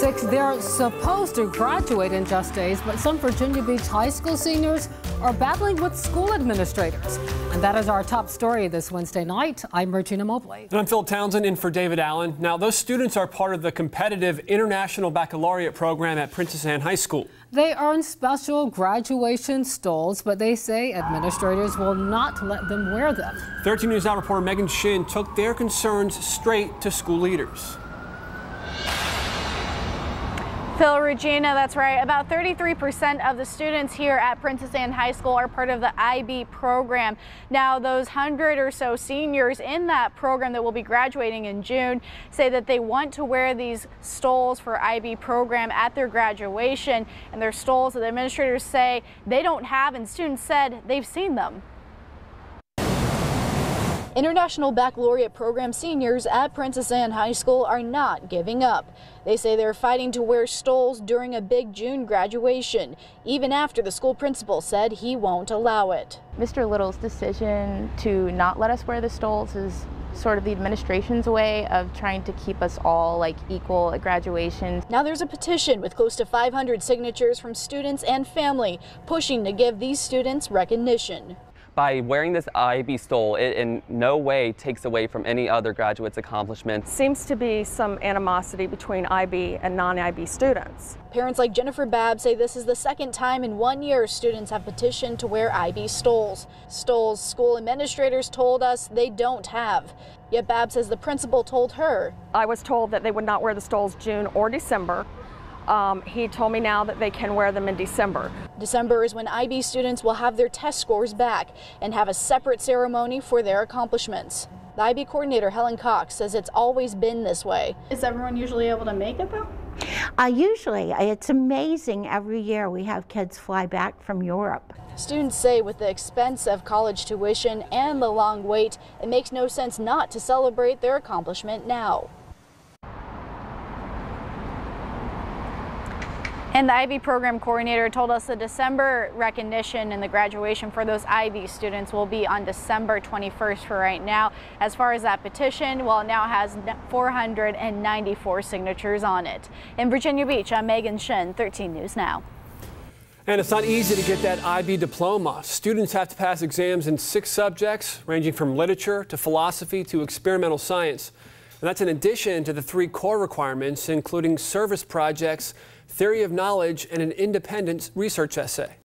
6, they're supposed to graduate in just days, but some Virginia Beach High School seniors are battling with school administrators. And that is our top story this Wednesday night. I'm Regina Mobley. And I'm Phil Townsend in for David Allen. Now, those students are part of the competitive International Baccalaureate program at Princess Anne High School. They earn special graduation stoles, but they say administrators will not let them wear them. 13 News Now reporter Megan Shin took their concerns straight to school leaders. Phil, Regina, that's right. About 33% of the students here at Princess Anne High School are part of the IB program. Now, those 100 or so seniors in that program that will be graduating in June say that they want to wear these stoles for IB program at their graduation. And they're stoles that the administrators say they don't have, and students said they've seen them. International Baccalaureate program seniors at Princess Anne High School are not giving up. They say they're fighting to wear stoles during a big June graduation, even after the school principal said he won't allow it. Mr. Little's decision to not let us wear the stoles is sort of the administration's way of trying to keep us all equal at graduation. Now there's a petition with close to 500 signatures from students and family pushing to give these students recognition. By wearing this IB stole, it in no way takes away from any other graduate's accomplishments. Seems to be some animosity between IB and non-IB students. Parents like Jennifer Babb say this is the second time in 1 year students have petitioned to wear IB stoles. Stoles school administrators told us they don't have. Yet Babb says the principal told her. I was told that they would not wear the stoles June or December. He told me now that they can wear them in December. December is when IB students will have their test scores back and have a separate ceremony for their accomplishments. The IB coordinator, Helen Cox, says it's always been this way. Is everyone usually able to make it though? Usually. It's amazing every year we have kids fly back from Europe. Students say with the expense of college tuition and the long wait, it makes no sense not to celebrate their accomplishment now. And the IB program coordinator told us the December recognition and the graduation for those IB students will be on December 21st for right now. As far as that petition, well, it now has 494 signatures on it. In Virginia Beach, I'm Megan Shin, 13 News Now. And it's not easy to get that IB diploma. Students have to pass exams in 6 subjects, ranging from literature to philosophy to experimental science. And that's in addition to the 3 core requirements, including service projects, theory of knowledge, and an independent research essay.